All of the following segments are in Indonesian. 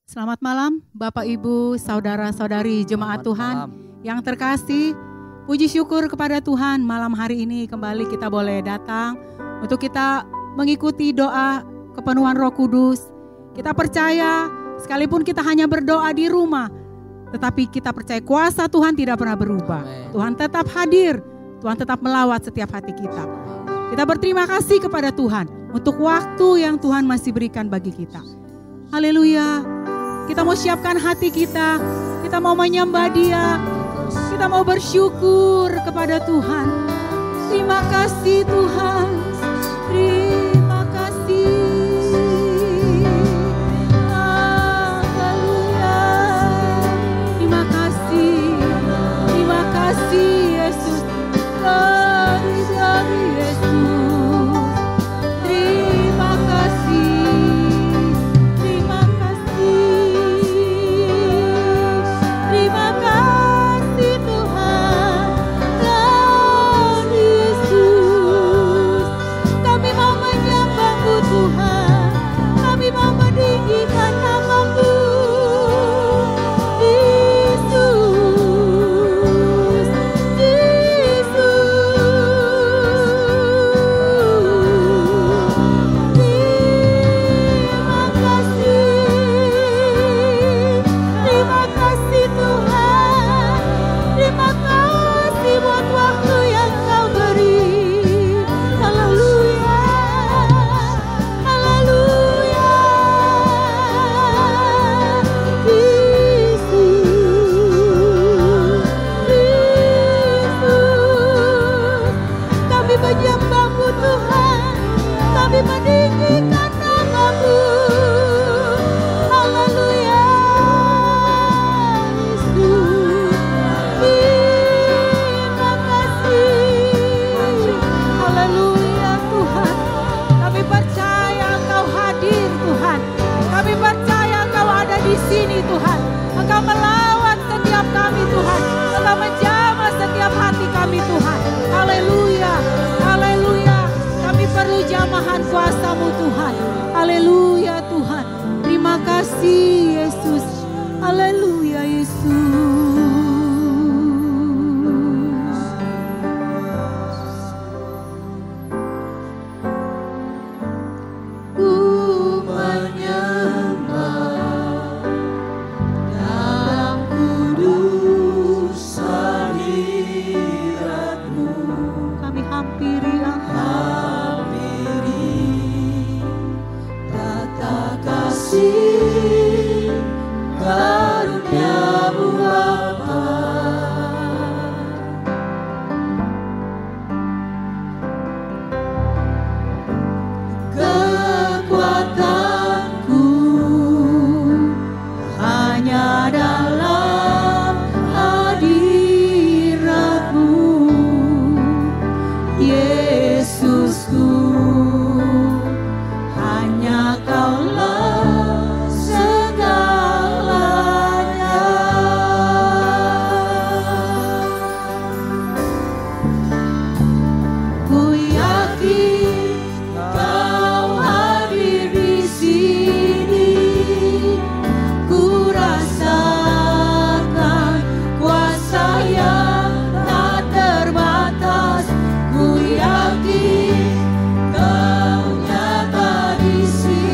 Selamat malam Bapak Ibu, Saudara-saudari Jemaat Tuhan yang terkasih. Puji syukur kepada Tuhan, malam hari ini kembali kita boleh datang untuk kita mengikuti doa kepenuhan Roh Kudus. Kita percaya sekalipun kita hanya berdoa di rumah, tetapi kita percaya kuasa Tuhan tidak pernah berubah. Tuhan tetap hadir, Tuhan tetap melawat setiap hati kita. Kita berterima kasih kepada Tuhan untuk waktu yang Tuhan masih berikan bagi kita. Haleluya. Kita mau siapkan hati kita mau menyembah Dia, kita mau bersyukur kepada Tuhan. Terima kasih Tuhan, terima kasih. Haleluya. Terima kasih Yesus, dari Yesus. Kuasa-Mu Tuhan, haleluya Tuhan, terima kasih Yesus, haleluya Yesus. Kau nyata di sini.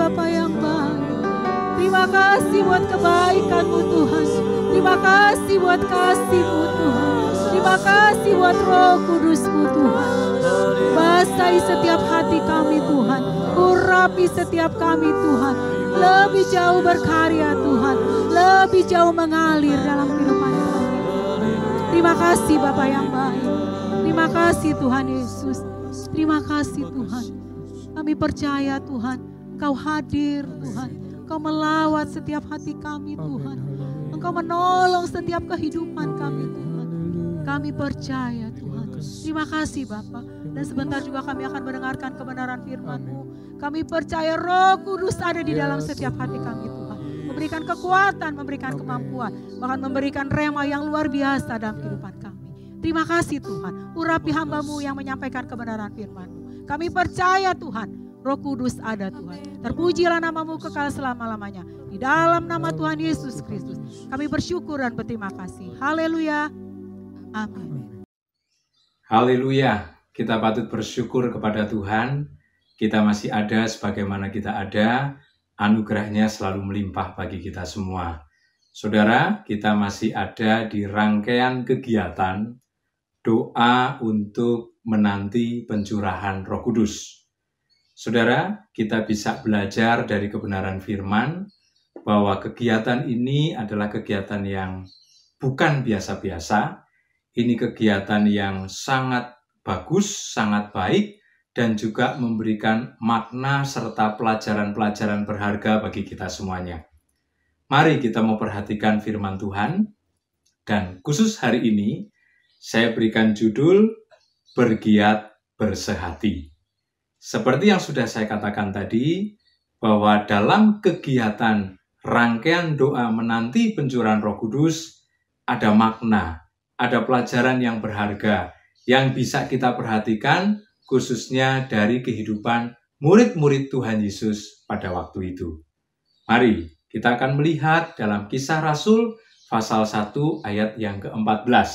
Bapa yang baik. Terima kasih buat kebaikan-Mu Tuhan. Terima kasih buat kasih-Mu Tuhan. Terima kasih buat Roh Kudus-Mu Tuhan. Basahi setiap hati kami Tuhan. Urapi setiap kami Tuhan. Lebih jauh berkarya Tuhan. Lebih jauh mengalir dalam kehidupan kami. Terima kasih Bapa yang baik. Terima kasih Tuhan Yesus. Terima kasih Tuhan. Kami percaya Tuhan, Engkau hadir Tuhan. Engkau melawat setiap hati kami Tuhan. Engkau menolong setiap kehidupan kami Tuhan. Kami percaya Tuhan. Terima kasih Bapa. Dan sebentar juga kami akan mendengarkan kebenaran firman-Mu. Kami percaya Roh Kudus ada di dalam setiap hati kami Tuhan. Memberikan kekuatan, memberikan kemampuan. Bahkan memberikan rema yang luar biasa dalam kehidupan kami. Terima kasih Tuhan. Urapi hamba-Mu yang menyampaikan kebenaran firman-Mu. Kami percaya Tuhan, Roh Kudus ada Tuhan. Terpujilah nama-Mu kekal selama-lamanya. Di dalam nama Tuhan Yesus Kristus. Kami bersyukur dan berterima kasih. Haleluya. Amin. Haleluya. Kita patut bersyukur kepada Tuhan. Kita masih ada sebagaimana kita ada. Anugerahnya selalu melimpah bagi kita semua. Saudara, kita masih ada di rangkaian kegiatan doa untuk menanti pencurahan Roh Kudus. Saudara, kita bisa belajar dari kebenaran firman bahwa kegiatan ini adalah kegiatan yang bukan biasa-biasa. Ini kegiatan yang sangat bagus, sangat baik, dan juga memberikan makna serta pelajaran-pelajaran berharga bagi kita semuanya. Mari kita memperhatikan firman Tuhan, dan khusus hari ini, saya berikan judul Bergiat Bersehati. Seperti yang sudah saya katakan tadi, bahwa dalam kegiatan rangkaian doa menanti pencurahan Roh Kudus, ada makna, ada pelajaran yang berharga, yang bisa kita perhatikan khususnya dari kehidupan murid-murid Tuhan Yesus pada waktu itu. Mari kita akan melihat dalam Kisah Rasul pasal 1 ayat yang ke-14.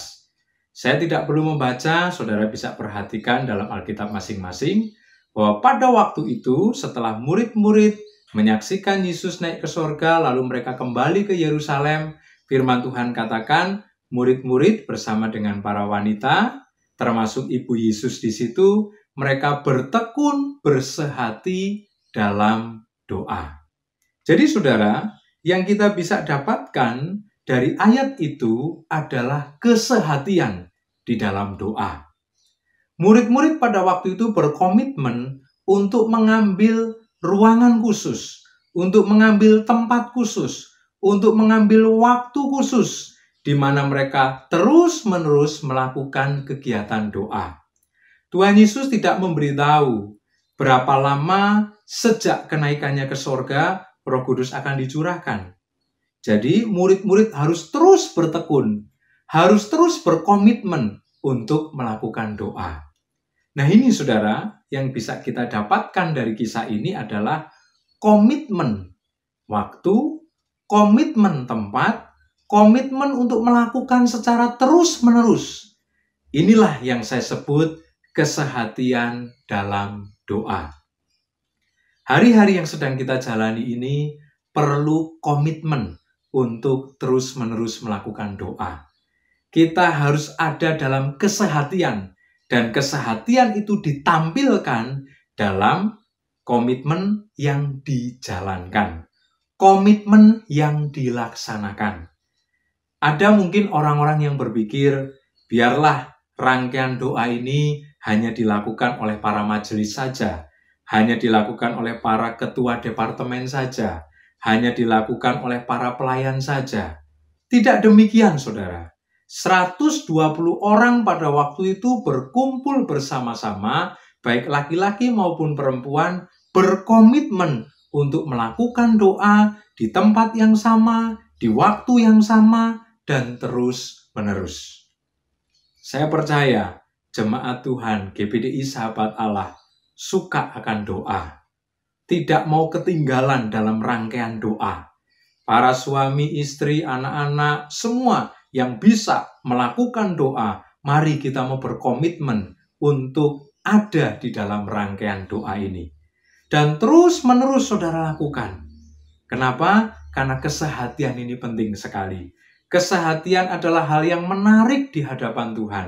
Saya tidak perlu membaca, saudara bisa perhatikan dalam Alkitab masing-masing, bahwa pada waktu itu setelah murid-murid menyaksikan Yesus naik ke sorga, lalu mereka kembali ke Yerusalem, firman Tuhan katakan, murid-murid bersama dengan para wanita, termasuk ibu Yesus di situ, mereka bertekun bersehati dalam doa. Jadi saudara, yang kita bisa dapatkan dari ayat itu adalah kesehatian di dalam doa. Murid-murid pada waktu itu berkomitmen untuk mengambil ruangan khusus, untuk mengambil tempat khusus, untuk mengambil waktu khusus, di mana mereka terus-menerus melakukan kegiatan doa. Tuhan Yesus tidak memberitahu berapa lama sejak kenaikannya ke sorga, Roh Kudus akan dicurahkan. Jadi murid-murid harus terus bertekun, harus terus berkomitmen untuk melakukan doa. Nah ini saudara, yang bisa kita dapatkan dari kisah ini adalah komitmen waktu, komitmen tempat, komitmen untuk melakukan secara terus-menerus. Inilah yang saya sebut kesehatian dalam doa. Hari-hari yang sedang kita jalani ini perlu komitmen untuk terus-menerus melakukan doa. Kita harus ada dalam kesehatian, dan kesehatian itu ditampilkan dalam komitmen yang dijalankan, komitmen yang dilaksanakan. Ada mungkin orang-orang yang berpikir, biarlah rangkaian doa ini hanya dilakukan oleh para majelis saja, hanya dilakukan oleh para ketua departemen saja, hanya dilakukan oleh para pelayan saja. Tidak demikian, saudara. 120 orang pada waktu itu berkumpul bersama-sama, baik laki-laki maupun perempuan, berkomitmen untuk melakukan doa di tempat yang sama, di waktu yang sama, dan terus-menerus. Saya percaya jemaat Tuhan GPDI Sahabat Allah suka akan doa, tidak mau ketinggalan dalam rangkaian doa. Para suami, istri, anak-anak, semua yang bisa melakukan doa, mari kita mau berkomitmen untuk ada di dalam rangkaian doa ini. dan terus-menerus saudara lakukan. Kenapa? Karena kesehatian ini penting sekali. Kesehatian adalah hal yang menarik di hadapan Tuhan.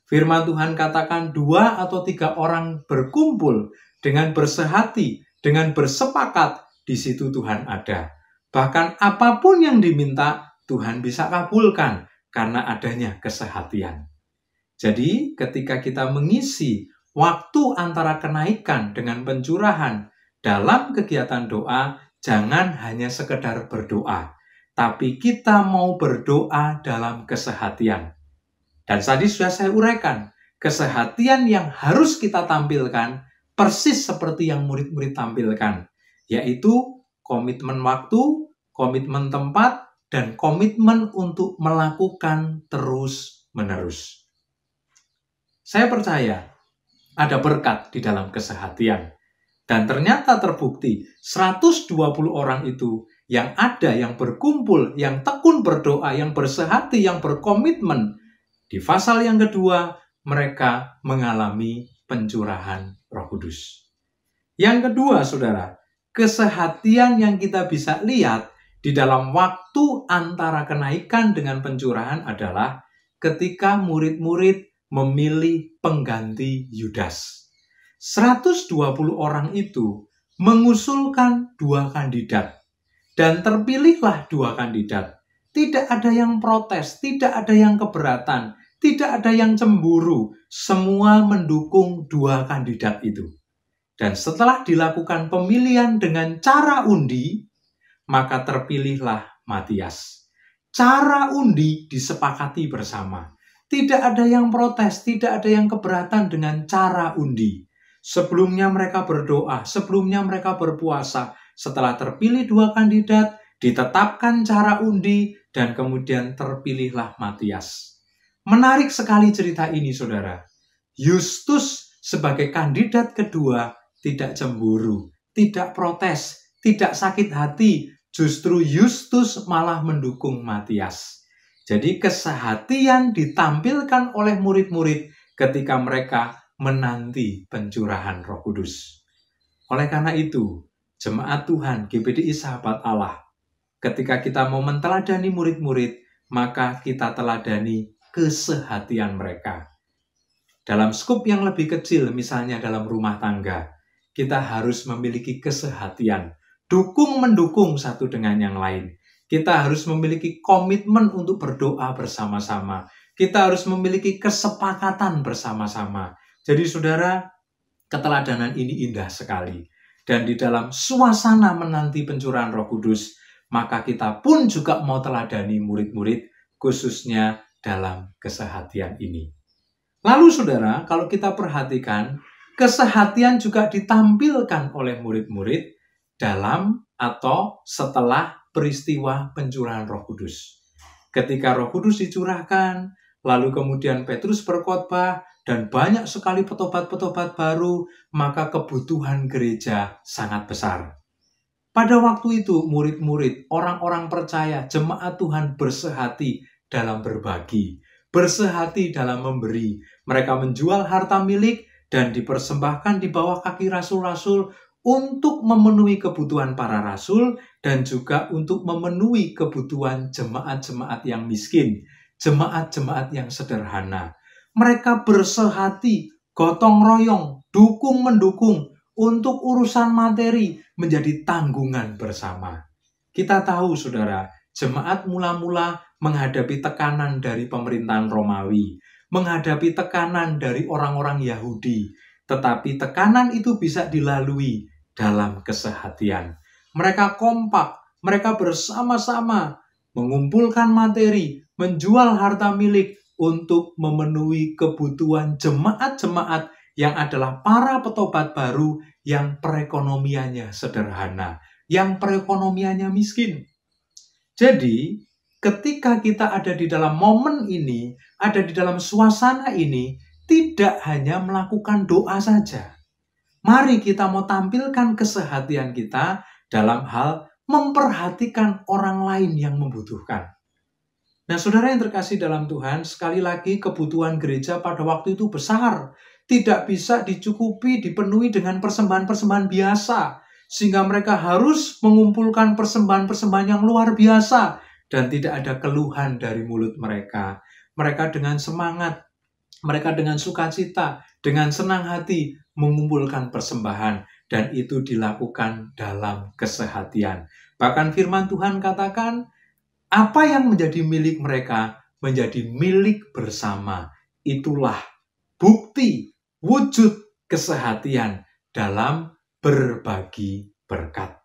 Firman Tuhan katakan 2 atau 3 orang berkumpul dengan bersehati, dengan bersepakat, di situ Tuhan ada. Bahkan apapun yang diminta, Tuhan bisa kabulkan karena adanya kesehatian. Jadi ketika kita mengisi waktu antara kenaikan dengan pencurahan dalam kegiatan doa, jangan hanya sekedar berdoa, tapi kita mau berdoa dalam kesehatian. Dan tadi sudah saya uraikan, kesehatian yang harus kita tampilkan persis seperti yang murid-murid tampilkan, yaitu komitmen waktu, komitmen tempat, dan komitmen untuk melakukan terus-menerus. Saya percaya ada berkat di dalam kesehatian. Dan ternyata terbukti 120 orang itu yang ada, yang berkumpul, yang tekun berdoa, yang bersehati, yang berkomitmen. Di pasal yang kedua, mereka mengalami pencurahan Roh Kudus. Yang kedua, saudara, kesehatian yang kita bisa lihat di dalam waktu antara kenaikan dengan pencurahan adalah ketika murid-murid memilih pengganti Yudas. 120 orang itu mengusulkan 2 kandidat. Dan terpilihlah 2 kandidat. Tidak ada yang protes, tidak ada yang keberatan, tidak ada yang cemburu. Semua mendukung 2 kandidat itu. Dan setelah dilakukan pemilihan dengan cara undi, maka terpilihlah Matias. Cara undi disepakati bersama. Tidak ada yang protes, tidak ada yang keberatan dengan cara undi. Sebelumnya mereka berdoa, sebelumnya mereka berpuasa. Setelah terpilih 2 kandidat, ditetapkan cara undi, dan kemudian terpilihlah Matias. Menarik sekali cerita ini, saudara. Justus sebagai kandidat kedua tidak cemburu, tidak protes, tidak sakit hati. Justru Justus malah mendukung Matias. Jadi kesehatian ditampilkan oleh murid-murid ketika mereka menanti pencurahan Roh Kudus. Oleh karena itu, jemaat Tuhan, GPDI Sahabat Allah, ketika kita mau menteladani murid-murid, maka kita teladani kesehatian mereka. Dalam skup yang lebih kecil, misalnya dalam rumah tangga, kita harus memiliki kesehatian, dukung-mendukung satu dengan yang lain. Kita harus memiliki komitmen untuk berdoa bersama-sama. Kita harus memiliki kesepakatan bersama-sama. Jadi saudara, keteladanan ini indah sekali. Dan di dalam suasana menanti pencurahan Roh Kudus, maka kita pun juga mau teladani murid-murid, khususnya dalam kesehatian ini. Lalu saudara, kalau kita perhatikan, kesehatian juga ditampilkan oleh murid-murid dalam atau setelah peristiwa pencurahan Roh Kudus. Ketika Roh Kudus dicurahkan, lalu kemudian Petrus berkhotbah, dan banyak sekali petobat-petobat baru, maka kebutuhan gereja sangat besar. Pada waktu itu, murid-murid, orang-orang percaya, jemaat Tuhan bersehati dalam berbagi, bersehati dalam memberi. Mereka menjual harta milik dan dipersembahkan di bawah kaki rasul-rasul untuk memenuhi kebutuhan para rasul dan juga untuk memenuhi kebutuhan jemaat-jemaat yang miskin, jemaat-jemaat yang sederhana. Mereka bersehati, gotong royong, dukung-mendukung untuk urusan materi menjadi tanggungan bersama. Kita tahu, saudara, jemaat mula-mula menghadapi tekanan dari pemerintahan Romawi, menghadapi tekanan dari orang-orang Yahudi, tetapi tekanan itu bisa dilalui dalam kesehatian. Mereka kompak, mereka bersama-sama mengumpulkan materi, menjual harta milik, untuk memenuhi kebutuhan jemaat-jemaat yang adalah para petobat baru yang perekonomiannya sederhana, yang perekonomiannya miskin. Jadi, ketika kita ada di dalam momen ini, ada di dalam suasana ini, tidak hanya melakukan doa saja. Mari kita mau tampilkan kesehatian kita dalam hal memperhatikan orang lain yang membutuhkan. Nah, saudara yang terkasih dalam Tuhan, sekali lagi kebutuhan gereja pada waktu itu besar. tidak bisa dicukupi, dipenuhi dengan persembahan-persembahan biasa. Sehingga mereka harus mengumpulkan persembahan-persembahan yang luar biasa. Dan tidak ada keluhan dari mulut mereka. Mereka dengan semangat, mereka dengan sukacita, dengan senang hati mengumpulkan persembahan. Dan itu dilakukan dalam kesehatian. Bahkan firman Tuhan katakan, apa yang menjadi milik mereka menjadi milik bersama. Itulah bukti wujud kesehatian dalam berbagi berkat.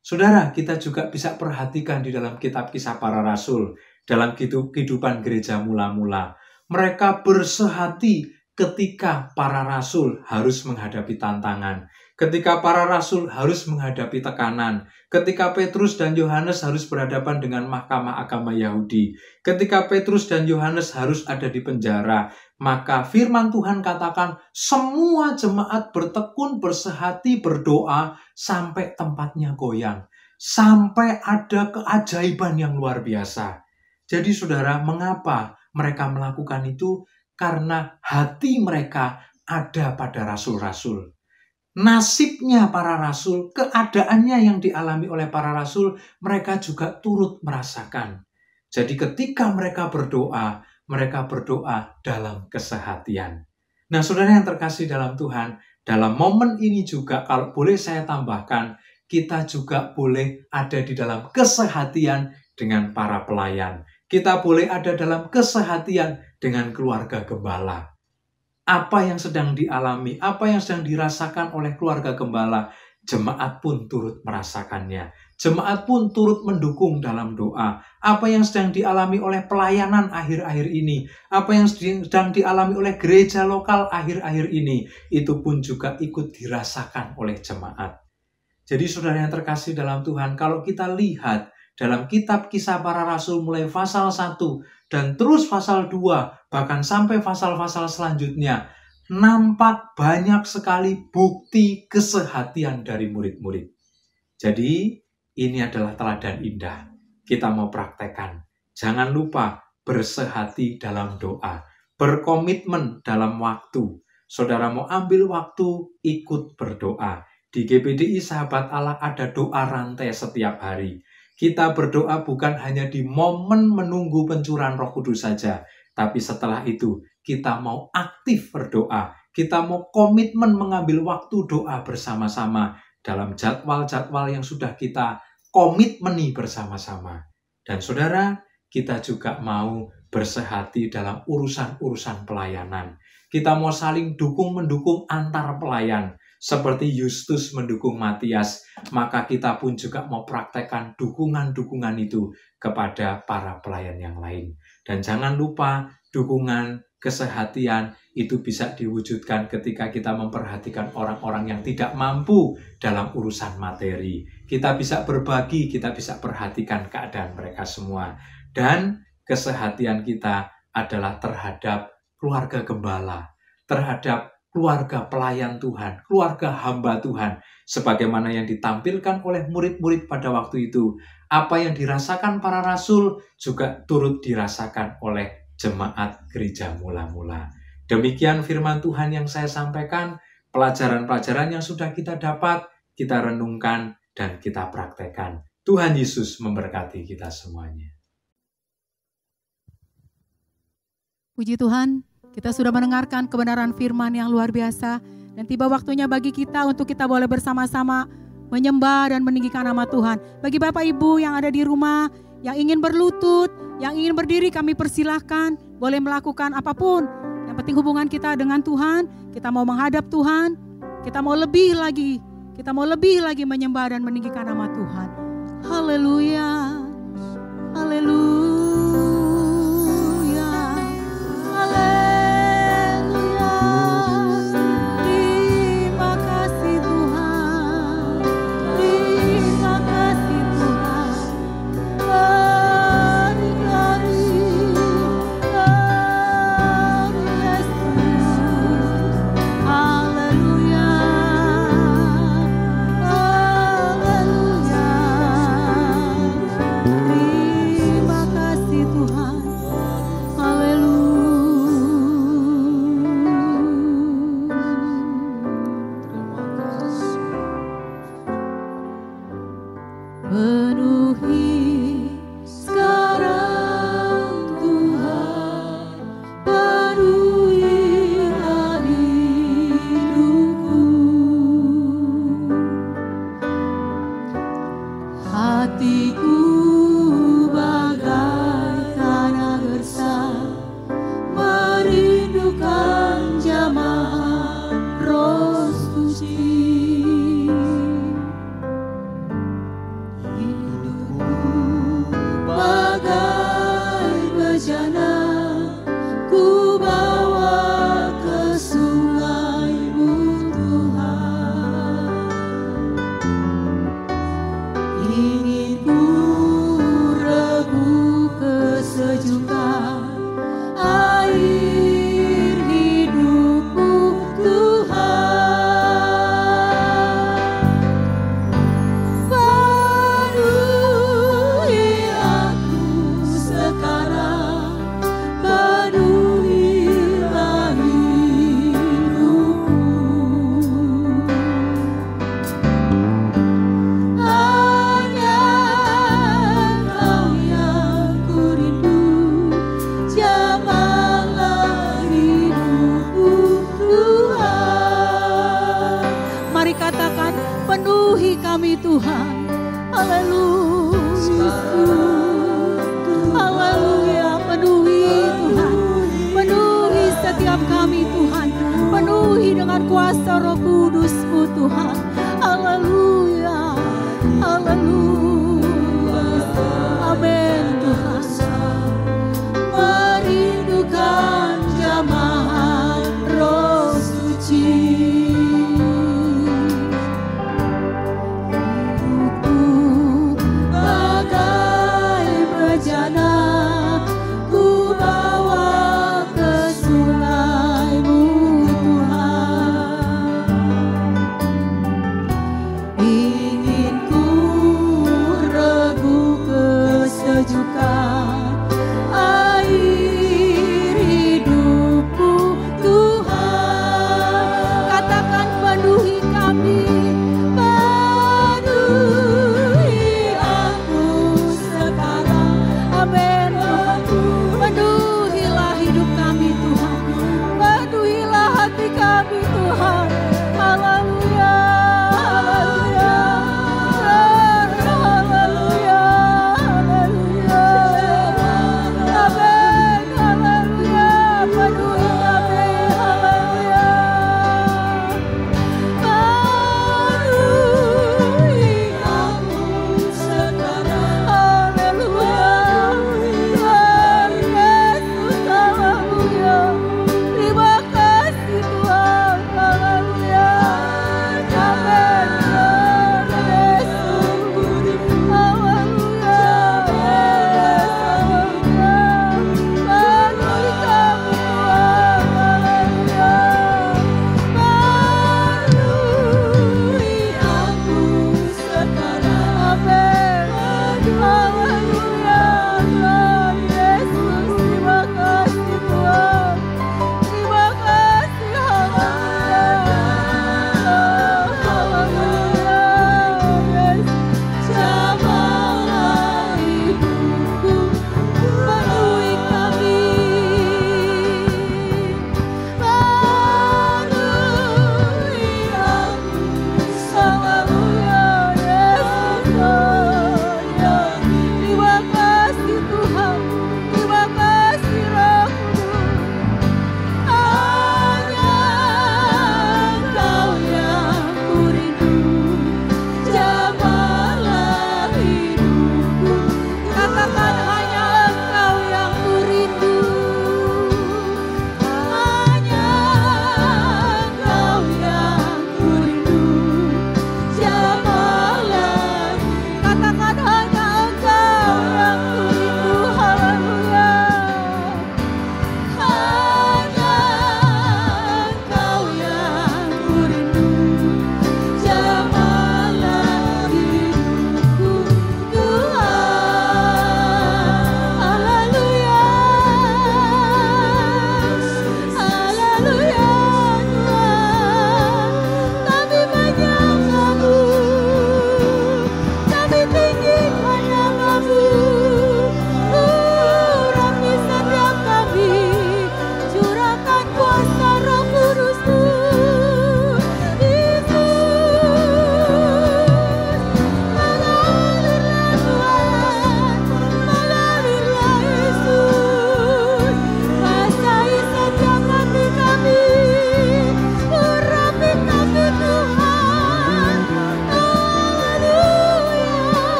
Saudara, kita juga bisa perhatikan di dalam kitab Kisah Para Rasul, dalam kehidupan gereja mula-mula. Mereka bersehati ketika para rasul harus menghadapi tantangan, ketika para rasul harus menghadapi tekanan, ketika Petrus dan Yohanes harus berhadapan dengan mahkamah agama Yahudi, ketika Petrus dan Yohanes harus ada di penjara, maka firman Tuhan katakan semua jemaat bertekun, bersehati, berdoa sampai tempatnya goyang, sampai ada keajaiban yang luar biasa. Jadi saudara, mengapa mereka melakukan itu? Karena hati mereka ada pada rasul-rasul. Nasibnya para rasul, keadaannya yang dialami oleh para rasul, mereka juga turut merasakan. Jadi ketika mereka berdoa dalam kesehatian. Nah, saudara yang terkasih dalam Tuhan, dalam momen ini juga, kalau boleh saya tambahkan, kita juga boleh ada di dalam kesehatian dengan para pelayan. Kita boleh ada dalam kesehatian dengan keluarga gembala. Apa yang sedang dialami, apa yang sedang dirasakan oleh keluarga gembala, jemaat pun turut merasakannya. Jemaat pun turut mendukung dalam doa. Apa yang sedang dialami oleh pelayanan akhir-akhir ini, apa yang sedang dialami oleh gereja lokal akhir-akhir ini, itu pun juga ikut dirasakan oleh jemaat. Jadi saudara yang terkasih dalam Tuhan, kalau kita lihat dalam kitab Kisah Para Rasul mulai pasal 1 dan terus pasal 2, bahkan sampai pasal-pasal selanjutnya, nampak banyak sekali bukti kesehatian dari murid-murid. Jadi ini adalah teladan indah. Kita mau praktekkan. Jangan lupa bersehati dalam doa, berkomitmen dalam waktu. Saudara mau ambil waktu, ikut berdoa. Di GPDI Sahabat Allah ada doa rantai setiap hari. Kita berdoa bukan hanya di momen menunggu pencurahan Roh Kudus saja, tapi setelah itu kita mau aktif berdoa. Kita mau komitmen mengambil waktu doa bersama-sama dalam jadwal-jadwal yang sudah kita komitmeni bersama-sama. Dan saudara, kita juga mau bersehati dalam urusan-urusan pelayanan. Kita mau saling dukung-mendukung antar pelayan. Seperti Yustus mendukung Matias, maka kita pun juga mau praktekkan dukungan-dukungan itu kepada para pelayan yang lain. Dan jangan lupa dukungan, kesehatian itu bisa diwujudkan ketika kita memperhatikan orang-orang yang tidak mampu dalam urusan materi. Kita bisa berbagi, kita bisa perhatikan keadaan mereka semua. Dan kesehatian kita adalah terhadap keluarga gembala, terhadap keluarga pelayan Tuhan, keluarga hamba Tuhan, sebagaimana yang ditampilkan oleh murid-murid pada waktu itu. Apa yang dirasakan para rasul juga turut dirasakan oleh jemaat gereja mula-mula. Demikian firman Tuhan yang saya sampaikan, pelajaran-pelajaran yang sudah kita dapat, kita renungkan dan kita praktekkan. Tuhan Yesus memberkati kita semuanya. Puji Tuhan, kita sudah mendengarkan kebenaran firman yang luar biasa, dan tiba waktunya bagi kita untuk kita boleh bersama-sama menyembah dan meninggikan nama Tuhan. Bagi Bapak Ibu yang ada di rumah, yang ingin berlutut, yang ingin berdiri, kami persilahkan, boleh melakukan apapun. Yang penting hubungan kita dengan Tuhan, kita mau menghadap Tuhan, kita mau lebih lagi menyembah dan meninggikan nama Tuhan. Haleluya, haleluya. merindukan jamaah Roh Suci. Hidupku bagai bejana, ku bawa ke sungai-Mu Tuhan. Ingin ku rebus kesejukan air hidupmu Tuhan. Penuhi aku sekarang, penuhilah hidupku. Hanya Engkau yang ku rindu, jamahlah hidupku Tuhan. Mari katakan, penuhi kami Tuhan. Haleluya. Haleluya, penuhi Tuhan. Penuhi setiap kami Tuhan. Penuhi dengan kuasa Roh Kudus-Mu Tuhan. Haleluya. Haleluya. Amin Tuhan. Merindukan jamaah Roh Suci. Hidupku bagai bejana, ku bawa ke sungai-Mu Tuhan. Ingin ku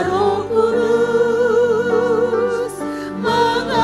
Roh Kudus mengalir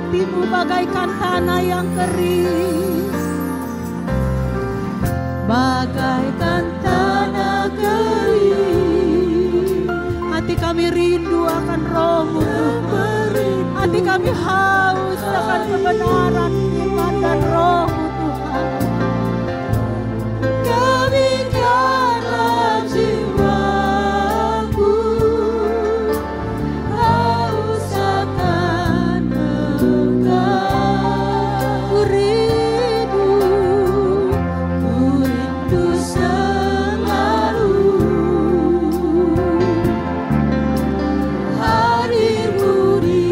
hatimu bagaikan tanah yang kering, bagaikan tanah kering. Hati kami rindu akan roh-Mu Tuhan. Hati kami haus akan kebenaran, iman dan roh-Mu Tuhan. Demikianlah jiwaku, haus akan Engkau. Ku rindu selalu hadir-Mu di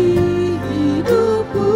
hidupku.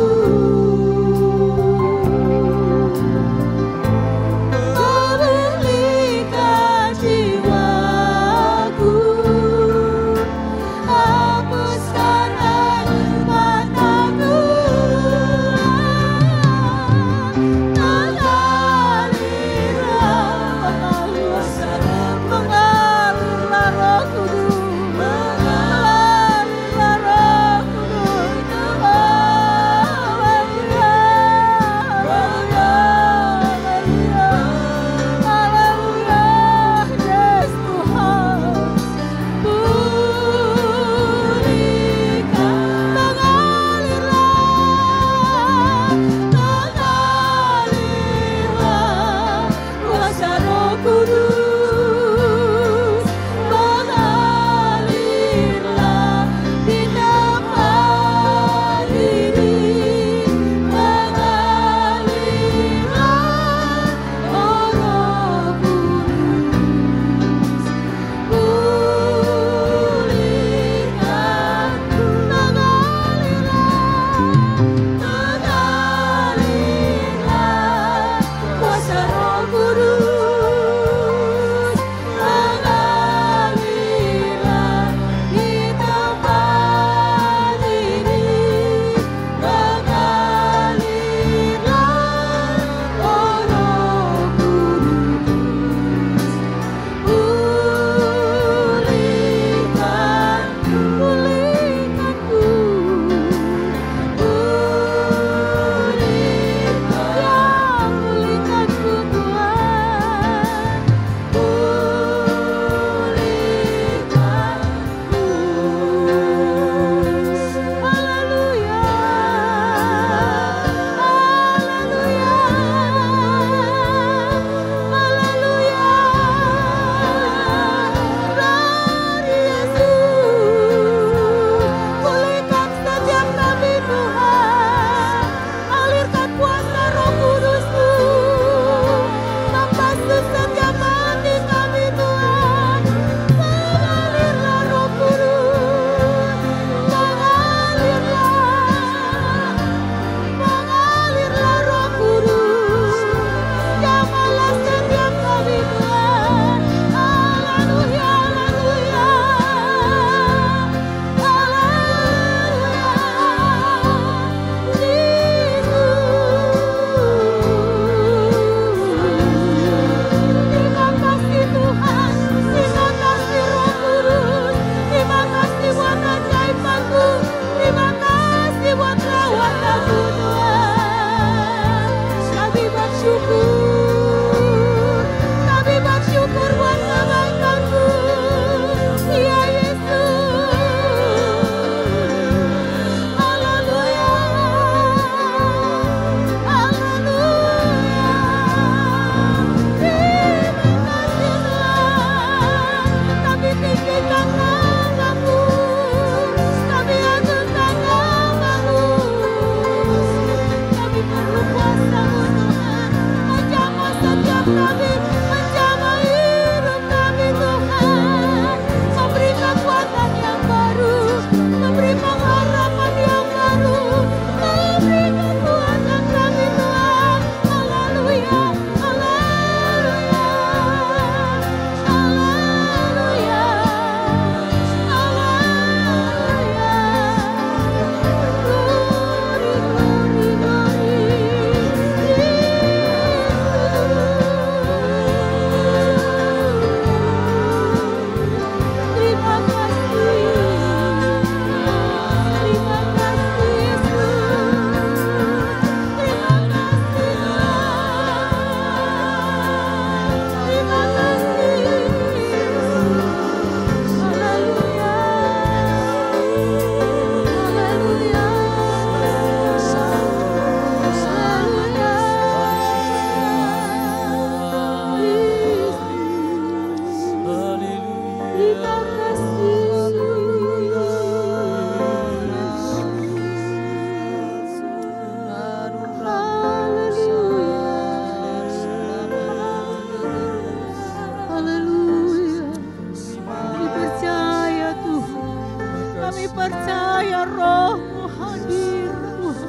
percaya Roh-Mu hadir Tuhan.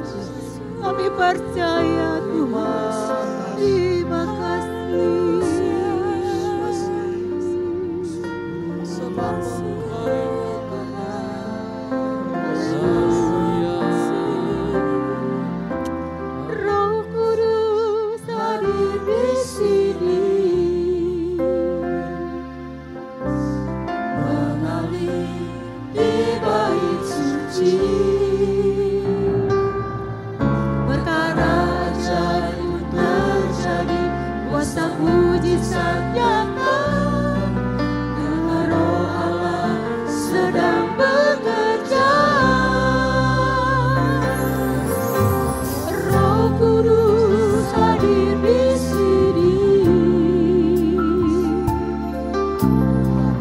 Kami percaya Tuhan. Terima kasih. Roh Kudus hadir di sini, mengalir di bait suci. Perkara ajaib terjadi, kuasa mujizat nyata, karena Roh Allah sedang bekerja. Roh Kudus hadir di sini,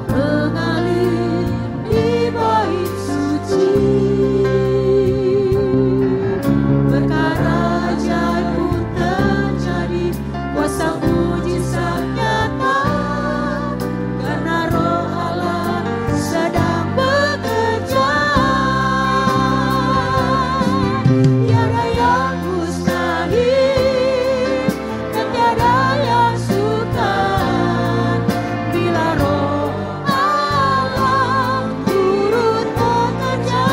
mengalir di bait suci. Perkara ajaib pun terjadi, kuasa mujizat nyata, karena Roh Allah sedang bekerja. Tiada yang mustahil dan tiada yang sukar bila Roh Allah turut bekerja.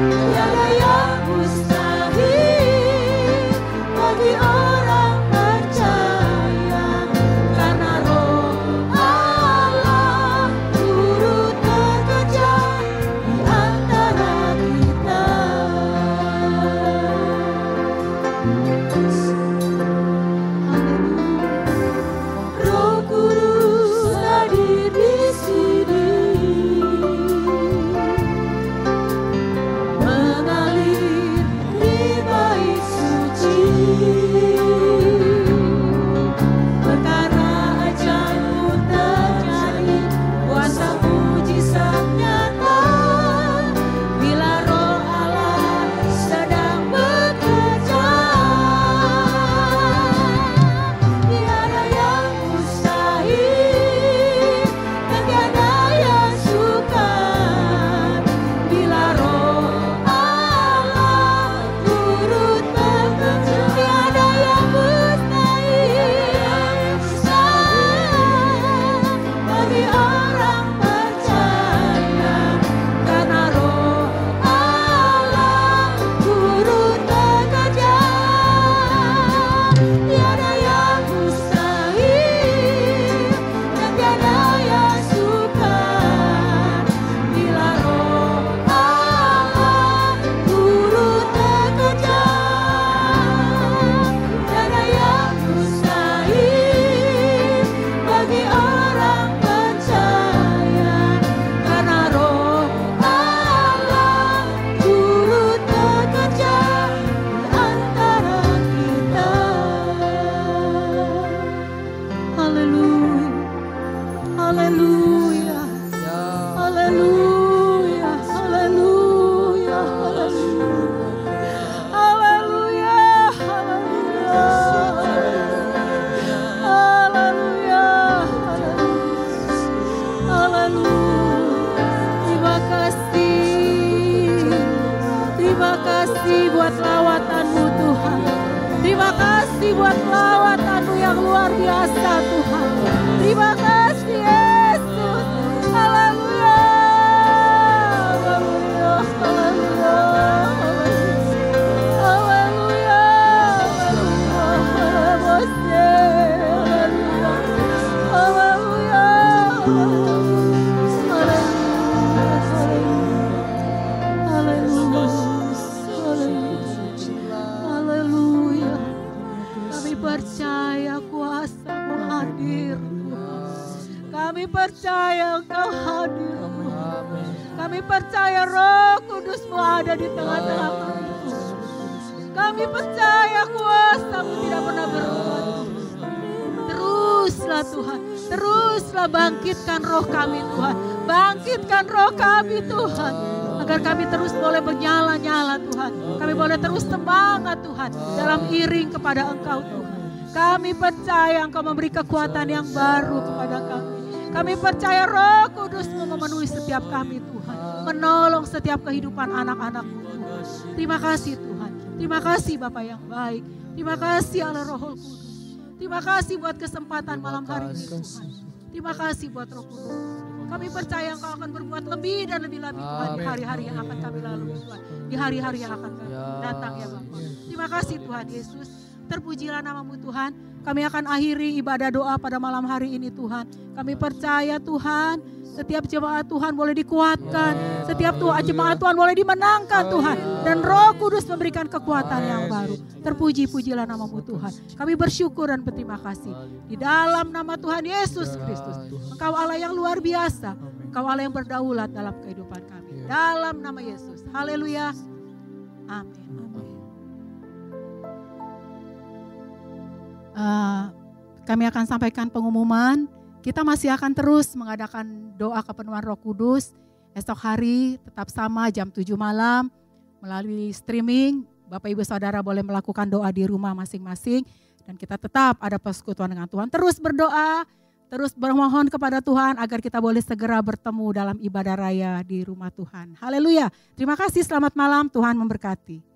Tiada yang mustahil bagi orang percaya, karena Roh Allah turut bekerja di antara kita. Roh Kudus hadir di sini, mengalir di bait suci. Perkara ajaib pun terjadi, kuasa mujizat nyata, bila Roh Allah sedang bekerja. Tiada yang mustahil dan tiada yang sukar bila Roh Allah turut bekerja. Tiada yang mustahil bagi orang percaya, karena Roh Allah turut bekerja. Tiada yang mustahil dan tiada yang sukar bila Roh Allah turut bekerja. Tiada yang mustahil bagi orang percaya, karena Roh Allah turut bekerja di antara kita. Haleluya, haleluya, haleluya, haleluya, haleluya, haleluya, haleluya. Terima kasih, terima kasih buat lawatan-Mu Tuhan. Terima kasih buat lawatan-Mu yang luar biasa Tuhan. Terima kasih Yesus. Haleluya, haleluya, haleluya, haleluya, haleluya, haleluya. Kami percaya kuasa-Mu hadir Tuhan. Kami percaya Engkau hadir Tuhan. Kami percaya Roh Kudus-Mu ada di tengah-tengah kami Tuhan. Kami percaya kuasa-Mu tidak pernah berubah. Teruslah Tuhan, teruslah bangkitkan roh kami Tuhan. Bangkitkan roh kami Tuhan, agar kami terus boleh bernyala-nyala Tuhan. Kami boleh terus semangat Tuhan dalam iring kepada Engkau Tuhan. Kami percaya Engkau memberi kekuatan yang baru kepada kami. Kami percaya Roh Kudus-Mu memenuhi setiap kami Tuhan. menolong setiap kehidupan anak-anak-Mu. Terima kasih Tuhan. Terima kasih Bapa yang baik. Terima kasih Allah Roh Kudus. Terima kasih buat kesempatan malam hari ini Tuhan. Terima kasih buat Roh Kudus. Kami percaya Engkau akan berbuat lebih dan lebih lagi Tuhan di hari-hari yang akan kami lalui Tuhan. Di hari-hari yang akan kami datang ya Bapa. Terima kasih Tuhan Yesus. Terpujilah nama-Mu Tuhan. Kami akan akhiri ibadah doa pada malam hari ini Tuhan. Kami percaya Tuhan, setiap jemaat Tuhan boleh dikuatkan. Setiap jemaat Tuhan boleh dimenangkan Tuhan. Dan Roh Kudus memberikan kekuatan yang baru. Terpuji-pujilah nama-Mu Tuhan. Kami bersyukur dan berterima kasih. Di dalam nama Tuhan Yesus Kristus. Engkau Allah yang luar biasa. Engkau Allah yang berdaulat dalam kehidupan kami. Dalam nama Yesus. Haleluya. Amin. Kami akan sampaikan pengumuman. Kita masih akan terus mengadakan doa kepenuhan Roh Kudus. Esok hari tetap sama jam 7 malam melalui streaming. Bapak Ibu Saudara boleh melakukan doa di rumah masing-masing. Dan kita tetap ada persekutuan dengan Tuhan. Terus berdoa, terus bermohon kepada Tuhan agar kita boleh segera bertemu dalam ibadah raya di rumah Tuhan. Haleluya. Terima kasih, selamat malam, Tuhan memberkati.